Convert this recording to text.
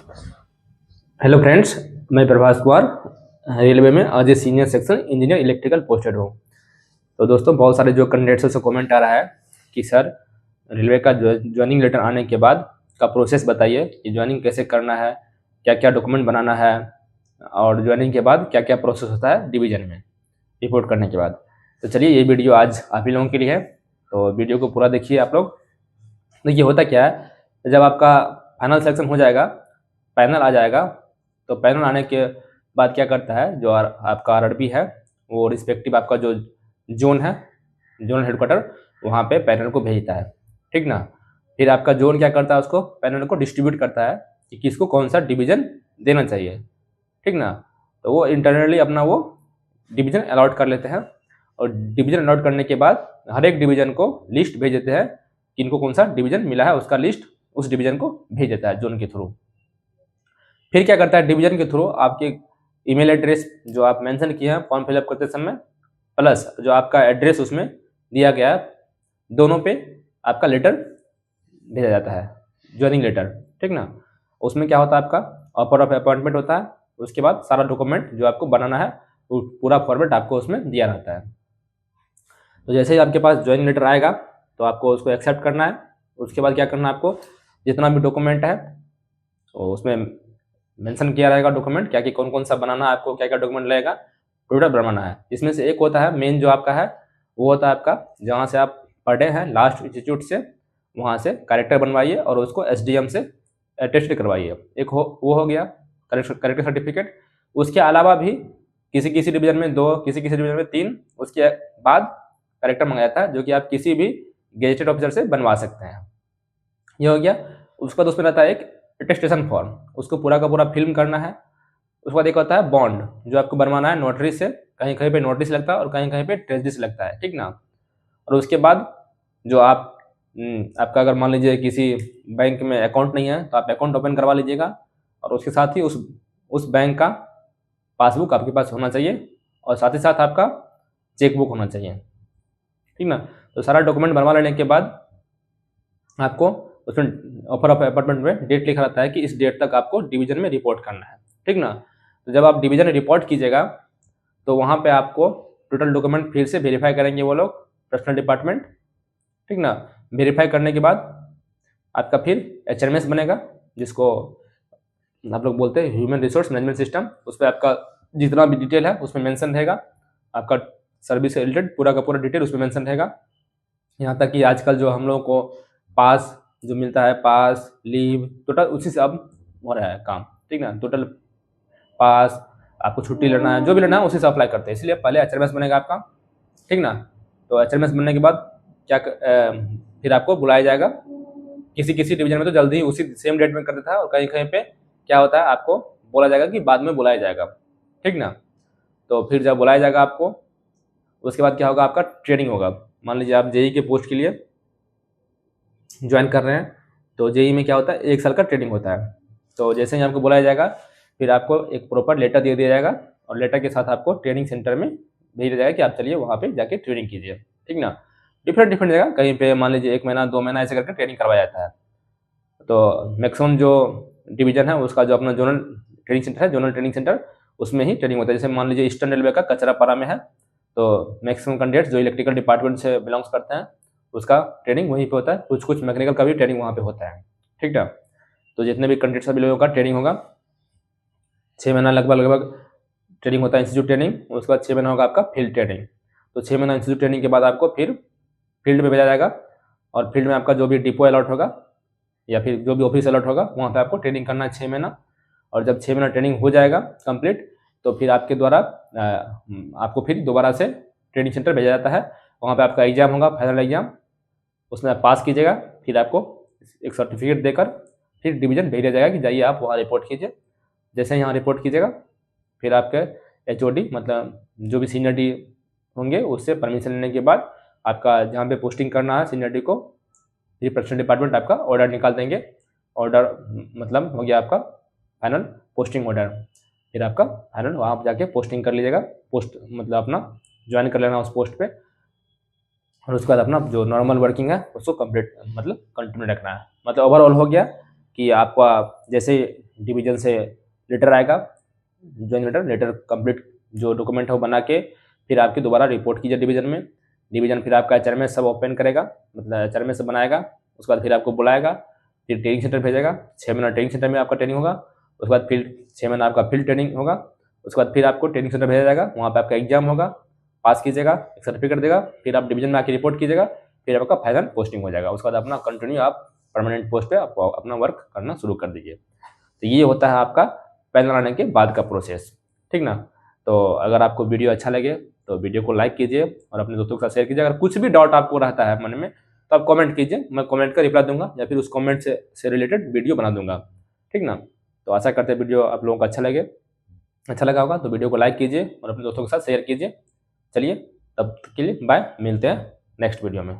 Hello friends, मैं Prabhas Kumar railway में as a senior section engineer electrical posted हूँ। तो दोस्तों, बहुत सारे जो कैंडिडेट्स से कमेंट आ रहा है कि सर रेलवे का ज्वाइनिंग लेटर आने के बाद का प्रोसेस बताइए कि ज्वाइनिंग कैसे करना है, क्या क्या डॉक्यूमेंट बनाना है और ज्वाइनिंग के बाद क्या क्या प्रोसेस होता है डिवीज़न में रिपोर्ट करने के बाद। तो चलिए, ये वीडियो आज आप ही लोगों के लिए है, तो वीडियो को पूरा देखिए आप लोग। देखिए, होता क्या है, जब आपका फाइनल सेक्शन हो जाएगा, पैनल आ जाएगा, तो पैनल आने के बाद क्या करता है, जो आपका आरआरबी है वो रिस्पेक्टिव आपका जो जोन है, जोन हेडक्वार्टर, वहाँ पे पैनल को भेजता है। ठीक ना। फिर आपका जोन क्या करता है, उसको पैनल को डिस्ट्रीब्यूट करता है कि किसको कौन सा डिवीज़न देना चाहिए। ठीक ना। तो वो इंटरनली अपना वो डिवीज़न अलॉट कर लेते हैं, और डिवीज़न अलॉट करने के बाद हर एक डिवीज़न को लिस्ट भेज देते हैं कि इनको कौन सा डिवीज़न मिला है, उसका लिस्ट उस डिवीज़न को भेज देता है जोन के थ्रू। फिर क्या करता है, डिवीजन के थ्रू आपके ईमेल एड्रेस जो आप मेंशन किए हैं फॉर्म फिलअप करते समय, प्लस जो आपका एड्रेस उसमें दिया गया है, दोनों पे आपका लेटर भेजा जाता है, ज्वाइनिंग लेटर। ठीक ना। उसमें क्या होता है, आपका ऑफर ऑफ अपॉइंटमेंट होता है। उसके बाद सारा डॉक्यूमेंट जो आपको बनाना है वो पूरा फॉर्मेट आपको उसमें दिया रहता है। तो जैसे ही आपके पास ज्वाइनिंग लेटर आएगा तो आपको उसको एक्सेप्ट करना है। उसके बाद क्या करना है, आपको जितना भी डॉक्यूमेंट है तो उसमें मेंशन किया रहेगा डॉक्यूमेंट क्या कि कौन कौन सा बनाना है, आपको क्या क्या डॉक्यूमेंट लगेगा, टोटल बनाना है। इसमें से एक होता है मेन जो आपका है, वो होता है आपका जहाँ से आप पढ़े हैं लास्ट इंस्टीट्यूट से, वहाँ से कैरेक्टर बनवाइए और उसको एसडीएम से अटेस्ट करवाइए। एक वो हो गया कैरेक्टर सर्टिफिकेट। उसके अलावा भी किसी किसी डिवीजन में 2, किसी किसी डिवीजन में 3, उसके बाद कैरेक्टर मंगाया जाता है जो कि आप किसी भी गेजेटेड ऑफिसर से बनवा सकते हैं। ये हो गया। उसका दोस्तों रहता है एक अटेस्टेशन फॉर्म, उसको पूरा का पूरा फिल्म करना है। उसके बाद एक होता है बॉन्ड, जो आपको बनवाना है नोटरी से, कहीं कहीं पे नोटरी से लगता है और कहीं कहीं पे ट्रेजरी से लगता है। ठीक ना। और उसके बाद जो आप आपका अगर मान लीजिए किसी बैंक में अकाउंट नहीं है तो आप अकाउंट ओपन करवा लीजिएगा, और उसके साथ ही उस बैंक का पासबुक आपके पास होना चाहिए, और साथ ही साथ आपका चेकबुक होना चाहिए। ठीक ना। तो सारा डॉक्यूमेंट बनवा लेने के बाद आपको उसमें ऑफर ऑफ अपॉइंटमेंट में डेट लिखा रहता है कि इस डेट तक आपको डिवीजन में रिपोर्ट करना है। ठीक ना। तो जब आप डिवीजन में रिपोर्ट कीजिएगा तो वहाँ पे आपको टोटल डॉक्यूमेंट फिर से वेरीफाई करेंगे वो लोग, पर्सनल डिपार्टमेंट। ठीक ना। वेरीफाई करने के बाद आपका फिर एचएमएस बनेगा, जिसको आप लोग बोलते हैं ह्यूमन रिसोर्स मैनेजमेंट सिस्टम। उस पर आपका जितना भी डिटेल है उसमें मेंशन रहेगा, आपका सर्विस से रिलेटेड पूरा का पूरा डिटेल उसमें मेंशन रहेगा। यहाँ तक कि आजकल जो हम लोगों को पास जो मिलता है, पास लीव टोटल उसी से अब हो रहा है काम। ठीक ना। टोटल पास, आपको छुट्टी लेना है, जो भी लेना है उसी से अप्लाई करते हैं, इसलिए पहले एचआरएमएस बनेगा आपका। ठीक ना। तो एचआरएमएस बनने के बाद फिर आपको बुलाया जाएगा। किसी किसी डिवीजन में तो जल्दी ही उसी सेम डेट में कर देता है, और कहीं कहीं पे क्या होता है, आपको बोला जाएगा कि बाद में बुलाया जाएगा। ठीक ना। तो फिर जब बुलाया जाएगा आपको, उसके बाद क्या होगा, आपका ट्रेनिंग होगा। मान लीजिए आप जेई के पोस्ट के लिए ज्वाइन कर रहे हैं, तो जेई में क्या होता है, 1 साल का ट्रेनिंग होता है। तो जैसे ही आपको बुलाया जाएगा फिर आपको एक प्रॉपर लेटर दे दिया जाएगा, और लेटर के साथ आपको ट्रेनिंग सेंटर में भेज दिया जाएगा कि आप चलिए वहाँ पे जाके ट्रेनिंग कीजिए। ठीक ना। डिफरेंट डिफरेंट जगह, कहीं पे मान लीजिए 1 महीना 2 महीना ऐसे करके ट्रेनिंग करवाया जाता है। तो मैक्सिमम जो डिवीजन है उसका जो अपना जोनल ट्रेनिंग सेंटर है, जोनल ट्रेनिंग सेंटर, उसमें ही ट्रेनिंग होता है। जैसे मान लीजिए ईस्टर्न रेलवे का कचरापारा में है, तो मैक्सिमम कैंडिडेट्स जो इलेक्ट्रिकल डिपार्टमेंट से बिलोंग्स करते हैं उसका ट्रेनिंग वहीं पे होता है। कुछ कुछ मैकेनिकल का भी ट्रेनिंग वहाँ पे होता है। ठीक है। तो जितने भी कैंडिडेट्स सभी लोगों का ट्रेनिंग होगा, 6 महीना लगभग लगभग ट्रेनिंग होता है इंस्टीट्यूट ट्रेनिंग। उसके बाद 6 महीना होगा आपका फील्ड ट्रेनिंग। तो 6 महीना इंस्टीट्यूट ट्रेनिंग के बाद आपको फिर फील्ड में भेजा जाएगा, और फील्ड में आपका जो भी डिपो अलॉट होगा या फिर जो भी ऑफिस अलॉट होगा वहाँ पे आपको ट्रेनिंग करना है 6 महीना। और जब 6 महीना ट्रेनिंग हो जाएगा कंप्लीट, तो फिर आपके द्वारा आपको फिर दोबारा से ट्रेनिंग सेंटर भेजा जाता है। वहाँ पे आपका एग्जाम होगा, फाइनल एग्जाम, उसमें आप पास कीजिएगा, फिर आपको एक सर्टिफिकेट देकर फिर डिवीजन भेजा जाएगा कि जाइए आप वहाँ रिपोर्ट कीजिए। जैसे यहाँ रिपोर्ट कीजिएगा फिर आपके एचओडी मतलब जो भी सीनियरिटी होंगे उससे परमिशन लेने के बाद आपका जहाँ पे पोस्टिंग करना है सीनियरिटी को, फिर पर्सनल डिपार्टमेंट आपका ऑर्डर निकाल देंगे। ऑर्डर मतलब हो गया आपका फाइनल पोस्टिंग ऑर्डर। फिर आपका फाइनल वहाँ पर जाके पोस्टिंग कर लीजिएगा, पोस्ट मतलब अपना ज्वाइन कर लेना उस पोस्ट पे, और उसके बाद अपना जो नॉर्मल वर्किंग है उसको कंप्लीट मतलब कंटिन्यू रखना है। मतलब ओवरऑल हो गया कि आपका जैसे डिवीजन से लेटर आएगा, ज्वाइनिंग लेटर कंप्लीट जो डॉक्यूमेंट है वो बना के फिर आपकी दोबारा रिपोर्ट कीजिए डिवीजन में। डिवीजन फिर आपका एचआर में सब ओपन करेगा, मतलब एचआर में सब बनाएगा। उसके बाद फिर आपको बुलाएगा, फिर ट्रेनिंग सेंटर भेजेगा। 6 महीना ट्रेनिंग सेंटर में आपका ट्रेनिंग होगा। उसके बाद फिर 6 महीना आपका फील्ड ट्रेनिंग होगा। उसके बाद फिर आपको ट्रेनिंग सेंटर भेजा जाएगा, वहाँ पे आपका एग्जाम होगा, पास कीजिएगा, एक सर्टिफिकेट देगा, फिर आप डिवीजन में आके रिपोर्ट कीजिएगा, फिर आपका फाइनल पोस्टिंग हो जाएगा। उसके बाद अपना कंटिन्यू आप परमानेंट पोस्ट पे आप अपना वर्क करना शुरू कर दीजिए। तो ये होता है आपका पैनल आने के बाद का प्रोसेस, ठीक ना। तो अगर आपको वीडियो अच्छा लगे तो वीडियो को लाइक कीजिए और अपने दोस्तों के साथ शेयर कीजिए। अगर कुछ भी डाउट आपको रहता है मन में तो आप कमेंट कीजिए, मैं कमेंट का रिप्लाई दूंगा या फिर उस कमेंट से रिलेटेड वीडियो बना दूंगा, ठीक ना। तो आशा करते हैं वीडियो आप लोगों को अच्छा लगा होगा। तो वीडियो को लाइक कीजिए और अपने दोस्तों के साथ शेयर कीजिए। चलिए तब तक के लिए बाय, मिलते हैं नेक्स्ट वीडियो में।